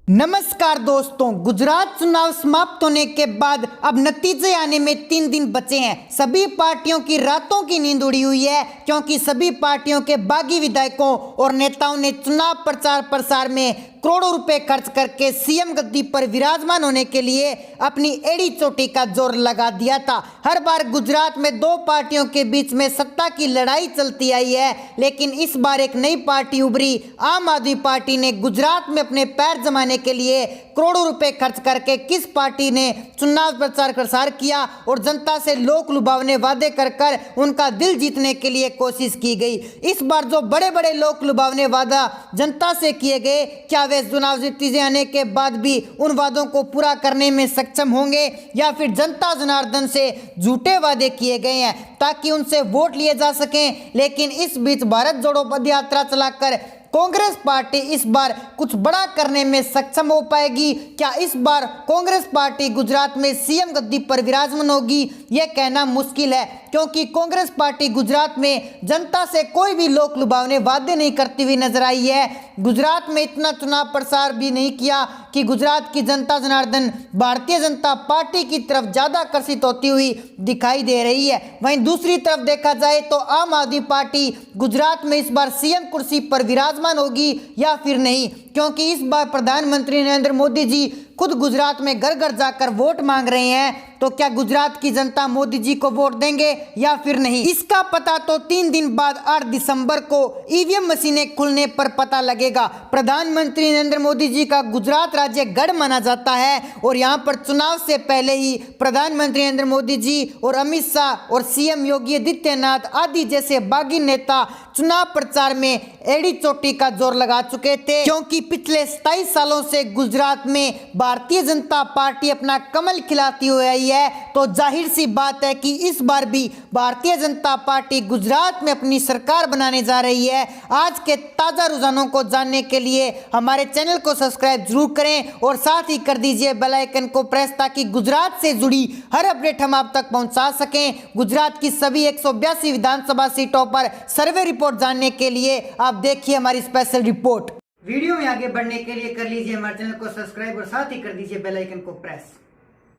नमस्कार दोस्तों, गुजरात चुनाव समाप्त होने के बाद अब नतीजे आने में 3 दिन बचे हैं। सभी पार्टियों की रातों की नींद उड़ी हुई है क्योंकि सभी पार्टियों के बागी विधायकों और नेताओं ने चुनाव प्रचार प्रसार में करोड़ों रुपए खर्च करके सीएम गद्दी पर विराजमान होने के लिए अपनी एड़ी चोटी का जोर लगा दिया था। हर बार गुजरात में दो पार्टियों के बीच में सत्ता की लड़ाई चलती आई है, लेकिन इस बार एक नई पार्टी उभरी। आम आदमी पार्टी ने गुजरात में अपने पैर जमाने के लिए करोड़ों रुपए खर्च करके किस पार्टी ने चुनाव प्रचार प्रसार किया और जनता से लोक लुभावने वादे कर कर उनका दिल जीतने के लिए कोशिश की गई। इस बार जो बड़े बड़े लोक लुभावने वादा जनता से किए गए, क्या वे चुनाव नतीजे आने के बाद भी उन वादों को पूरा करने में सक्षम होंगे या फिर जनता जनार्दन से झूठे वादे किए गए हैं ताकि उनसे वोट लिए जा सकें। लेकिन इस बीच भारत जोड़ो पदयात्रा चलाकर कांग्रेस पार्टी इस बार कुछ बड़ा करने में सक्षम हो पाएगी। क्या इस बार कांग्रेस पार्टी गुजरात में सीएम गद्दी पर विराजमान होगी, यह कहना मुश्किल है क्योंकि कांग्रेस पार्टी गुजरात में जनता से कोई भी लोक लुभावने वादे नहीं करती हुई नजर आई है। गुजरात में इतना चुनाव प्रसार भी नहीं किया कि गुजरात की जनता जनार्दन भारतीय जनता पार्टी की तरफ ज्यादा आकर्षित होती हुई दिखाई दे रही है। वहीं दूसरी तरफ देखा जाए तो आम आदमी पार्टी गुजरात में इस बार सीएम कुर्सी पर विराजमान होगी या फिर नहीं, क्योंकि इस बार प्रधानमंत्री नरेंद्र मोदी जी खुद गुजरात में घर घर जाकर वोट मांग रहे हैं। तो क्या गुजरात की जनता मोदी जी को वोट देंगे या फिर नहीं, इसका पता तो 3 दिन बाद 8 दिसंबर को ईवीएम मशीनें खुलने पर पता लगेगा। प्रधानमंत्री नरेंद्र मोदी जी का गुजरात राज्य गढ़ माना जाता है और यहाँ पर चुनाव से पहले ही प्रधानमंत्री नरेंद्र मोदी जी और अमित शाह और सीएम योगी आदित्यनाथ आदि जैसे बागी नेता चुनाव प्रचार में एड़ी चोटी का जोर लगा चुके थे, क्योंकि पिछले 27 सालों से गुजरात में भारतीय जनता पार्टी अपना कमल खिलाती हुई आई है। तो जाहिर सी बात है कि इस बार भी भारतीय जनता पार्टी गुजरात में अपनी सरकार बनाने जा रही है। आज के ताजा रुझानों को जानने के लिए हमारे चैनल को सब्सक्राइब जरूर करें और साथ ही कर दीजिए बेल आइकन को प्रेस ताकि गुजरात से जुड़ी हर अपडेट हम आप तक पहुंचा सकें। गुजरात की सभी 182 विधानसभा सीटों पर सर्वे रिपोर्ट जानने के लिए आप देखिए हमारी स्पेशल रिपोर्ट। वीडियो में आगे बढ़ने के लिए कर लीजिए हमारे चैनल को सब्सक्राइब और साथ ही कर दीजिए बेल आइकन को प्रेस।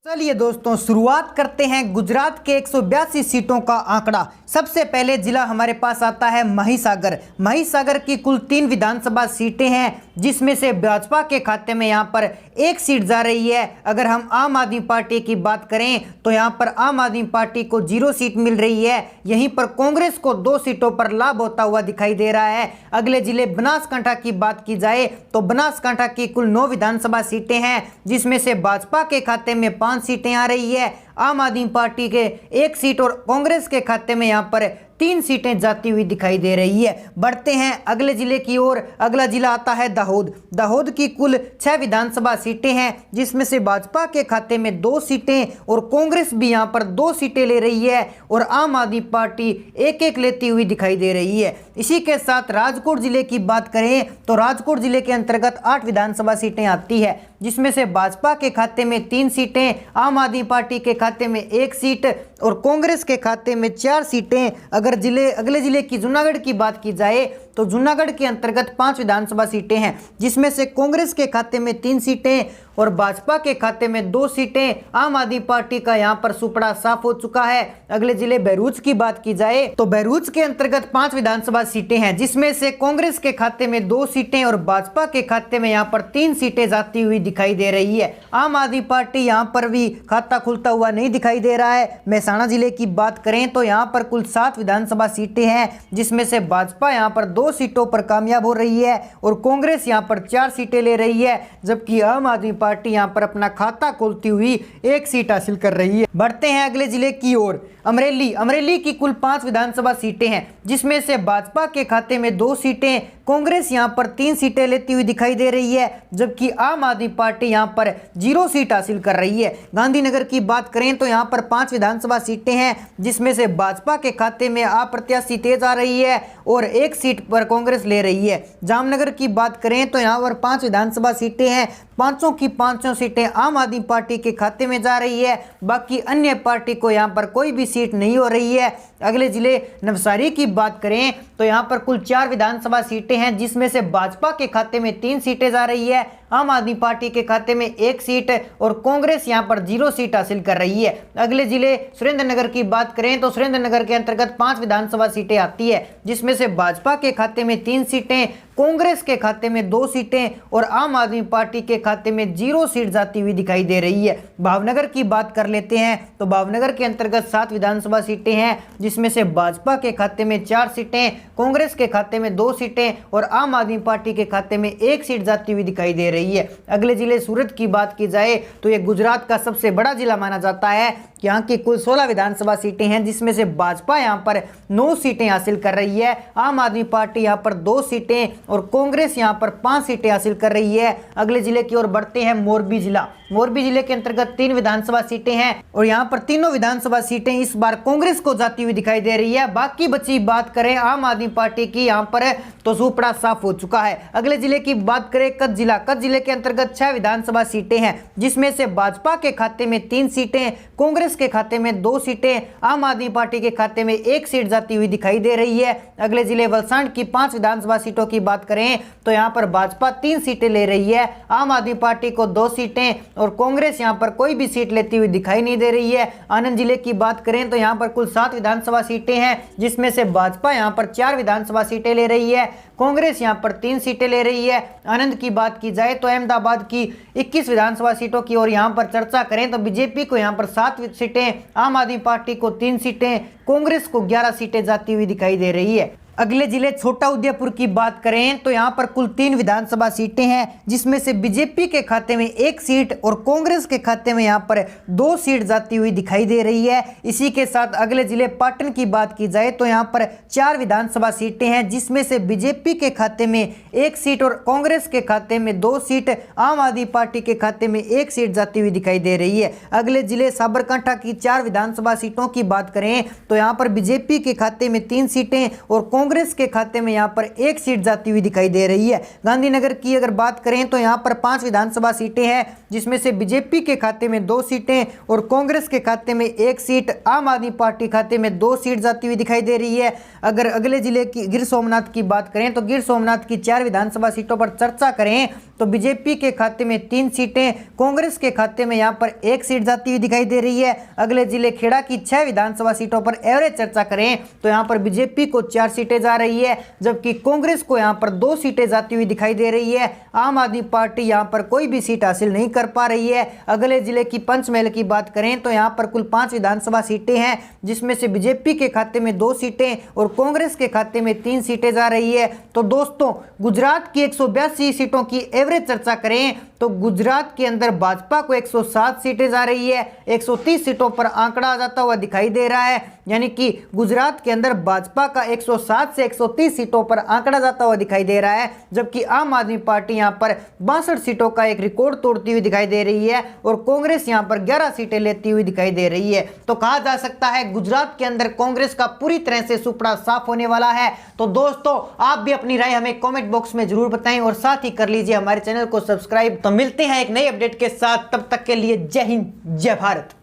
चलिए दोस्तों, शुरुआत करते हैं गुजरात के 182 सीटों का आंकड़ा। सबसे पहले जिला हमारे पास आता है महिसागर। महिसागर की कुल 3 विधानसभा सीटें हैं, जिसमें से भाजपा के खाते में यहां पर 1 सीट जा रही है। अगर हम आम आदमी पार्टी की बात करें तो यहां पर आम आदमी पार्टी को 0 सीट मिल रही है। यहीं पर कांग्रेस को 2 सीटों पर लाभ होता हुआ दिखाई दे रहा है। अगले जिले बनासकांठा की बात की जाए तो बनासकांठा की कुल 9 विधानसभा सीटें हैं, जिसमें से भाजपा के खाते में 5 सीटें आ रही है, आम आदमी पार्टी के 1 सीट और कांग्रेस के खाते में यहां पर 3 सीटें जाती हुई दिखाई दे रही है। बढ़ते हैं अगले जिले की ओर। अगला जिला आता है दाहोद। दाहोद की कुल 6 विधानसभा सीटें हैं, जिसमें से भाजपा के खाते में 2 सीटें और कांग्रेस भी यहां पर 2 सीटें ले रही है और आम आदमी पार्टी 1-1 लेती हुई दिखाई दे रही है। इसी के साथ राजकोट जिले की बात करें तो राजकोट जिले के अंतर्गत 8 विधानसभा सीटें आती है, जिसमें से भाजपा के खाते में 3 सीटें, आम आदमी पार्टी के खाते में 1 सीट और कांग्रेस के खाते में 4 सीटें। अगर अगले जिले की जूनागढ़ की बात की जाए तो जूनागढ़ के अंतर्गत 5 विधानसभा सीटें हैं, जिसमें से कांग्रेस के खाते में 3 सीटें और भाजपा के खाते में 2 सीटें। आम आदमी पार्टी का यहां पर सुपड़ा साफ हो चुका है। अगले जिले बहरूच की बात की जाए तो बहरूच के अंतर्गत 5 विधानसभा सीटें हैं, जिसमें से कांग्रेस के खाते में 2 सीटें और भाजपा के खाते में यहां पर 3 सीटें जाती हुई दिखाई दे रही है। आम आदमी पार्टी यहां पर भी खाता खुलता हुआ नहीं दिखाई दे रहा है। मेहसाणा जिले की बात करें तो यहां पर कुल 7 विधानसभा सीटें हैं, जिसमें से भाजपा यहां पर 2 सीटों पर कामयाब हो रही है और कांग्रेस यहां पर 4 सीटें ले रही है, जबकि आम आदमी पार्टी यहां पर अपना खाता खोलती हुई 1 सीट हासिल कर रही है। बढ़ते हैं अगले जिले की ओर। अमरेली की कुल 5 विधानसभा सीटें हैं, जिसमें से भाजपा के खाते में 2 सीटें, कांग्रेस यहां पर 3 सीटें लेती हुई दिखाई दे रही है, जबकि आम आदमी पार्टी यहां पर 0 सीट हासिल कर रही है। गांधीनगर की बात करें तो यहां पर 5 विधानसभा सीटें हैं, जिसमें से भाजपा के खाते में अप्रत्याशित तेज आ रही है और 1 सीट पर कांग्रेस ले रही है। जामनगर की बात करें तो यहां पर 5 विधानसभा सीटें हैं, 5 की 5 सीटें आम आदमी पार्टी के खाते में जा रही है, बाकी अन्य पार्टी को यहां पर कोई भी सीट नहीं हो रही है। अगले जिले नवसारी की बात करें तो यहाँ पर कुल 4 विधानसभा सीटें हैं, जिसमें से भाजपा के खाते में 3 सीटें जा रही है, आम आदमी पार्टी के खाते में 1 सीट और कांग्रेस यहाँ पर 0 सीट हासिल कर रही है। अगले जिले सुरेंद्रनगर की बात करें तो सुरेंद्रनगर के अंतर्गत 5 विधानसभा सीटें आती है, जिसमें से भाजपा के खाते में 3 सीटें, कांग्रेस के खाते में 2 सीटें और आम आदमी पार्टी के खाते में 0 सीट जाती हुई दिखाई दे रही है। भावनगर की बात कर लेते हैं तो भावनगर के अंतर्गत 7 विधानसभा सीटें हैं, जिसमें से भाजपा के खाते में 4 सीटें, कांग्रेस के खाते में 2 सीटें और आम आदमी पार्टी के खाते में 1 सीट जाती हुई दिखाई दे रही है। अगले जिले सूरत की बात की जाए तो यह गुजरात का सबसे बड़ा जिला माना जाता है। यहाँ की कुल 16 विधानसभा सीटें हैं, जिसमें से भाजपा यहाँ पर 9 सीटें हासिल कर रही है, आम आदमी पार्टी यहाँ पर 2 सीटें और कांग्रेस यहाँ पर 5 सीटें हासिल कर रही है। अगले जिले की ओर बढ़ते हैं, मोरबी जिला। मोरबी जिले के अंतर्गत 3 विधानसभा सीटें हैं और यहाँ पर तीनों विधानसभा सीटें इस बार कांग्रेस को जाती हुई दिखाई दे रही है। बाकी बची बात करें आम आदमी पार्टी की, यहाँ पर तो सुपड़ा साफ हो चुका है। अगले जिले की बात करें कच्छ जिला। कच्छ जिले के अंतर्गत 6 विधानसभा सीटें हैं, जिसमें से भाजपा के खाते में 3 सीटें, कांग्रेस के खाते में 2 सीटें, आम आदमी पार्टी के खाते में 1 सीट जाती हुई दिखाई दे रही है। अगले जिले वलसाड की 5 विधानसभा सीटों की बात करें तो यहाँ पर भाजपा 3 सीटें ले रही है, आम आदमी पार्टी को 2 सीटें और कांग्रेस यहाँ पर कोई भी सीट लेती हुई दिखाई नहीं दे रही है। आनंद जिले की बात करें तो यहाँ पर कुल 7 विधानसभा सीटें हैं, जिसमें से भाजपा यहाँ पर 4 विधानसभा सीटें ले रही है, कांग्रेस यहाँ पर 3 सीटें ले रही है। आनंद की बात की जाए तो अहमदाबाद की 21 विधानसभा सीटों की और यहाँ पर चर्चा करें तो बीजेपी को यहाँ पर 7 सीटें, आम आदमी पार्टी को 3 सीटें, कांग्रेस को 11 सीटें जाती हुई दिखाई दे रही है। अगले जिले छोटा उदयपुर की बात करें तो यहाँ पर कुल 3 विधानसभा सीटें हैं, जिसमें से बीजेपी के खाते में 1 सीट और कांग्रेस के खाते में यहाँ पर 2 सीट जाती हुई दिखाई दे रही है। इसी के साथ अगले जिले पाटन की बात की जाए तो यहाँ पर 4 विधानसभा सीटें हैं, जिसमें से बीजेपी के खाते में 1 सीट और कांग्रेस के खाते में 2 सीट, आम आदमी पार्टी के खाते में 1 सीट जाती हुई दिखाई दे रही है। अगले जिले साबरकांठा की 4 विधानसभा सीटों की बात करें तो यहाँ पर बीजेपी के खाते में 3 सीटें और कांग्रेस के खाते में यहां पर 1 सीट जाती हुई दिखाई दे रही है। गांधीनगर की अगर बात करें तो यहां पर 5 विधानसभा सीटें हैं, जिसमें से बीजेपी के खाते में 2 सीटें और कांग्रेस के खाते में 1 सीट, आम आदमी पार्टी खाते में 2 सीट जाती हुई दिखाई दे रही है। अगर अगले जिले की गिर सोमनाथ की बात करें तो गिर सोमनाथ की 4 विधानसभा सीटों पर चर्चा करें तो बीजेपी के खाते में 3 सीटें, कांग्रेस के खाते में यहां पर 1 सीट जाती हुई दिखाई दे रही है। अगले जिले खेड़ा की 6 विधानसभा सीटों पर एवरेज चर्चा करें तो यहां पर बीजेपी को 4 सीटें जा रही है, जबकि कांग्रेस को यहां पर 2 सीटें जाती हुई दिखाई दे रही है। आम आदमी पार्टी यहां पर कोई भी सीट हासिल नहीं कर पा रही है। अगले जिले की पंचमहल की बात करें तो यहां पर कुल 5 विधानसभा सीटें हैं, जिसमें से बीजेपी के खाते में 2 सीटें और कांग्रेस के खाते में 3 सीटें जा रही है। तो दोस्तों, गुजरात की 182 सीटों की एवरेज चर्चा करें तो गुजरात के अंदर भाजपा को 107 सीटें जा रही है, 130 सीटों पर आंकड़ा आ जाता हुआ दिखाई दे रहा है। यानी कि गुजरात के अंदर भाजपा का 107 से 130 सीटों पर आंकड़ा जाता हुआ दिखाई दे रहा है, जबकि आम आदमी पार्टी यहां पर 62 सीटों का एक रिकॉर्ड तोड़ती हुई दिखाई दे रही है और कांग्रेस यहां पर 11 सीटें लेती हुई दिखाई दे रही है। तो कहा जा सकता है गुजरात के अंदर कांग्रेस का पूरी तरह से सुपड़ा साफ होने वाला है। तो दोस्तों, आप भी अपनी राय हमें कमेंट बॉक्स में जरूर बताएं और साथ ही कर लीजिए हमारे चैनल को सब्सक्राइब। तो मिलते हैं एक नई अपडेट के साथ, तब तक के लिए जय हिंद, जय भारत।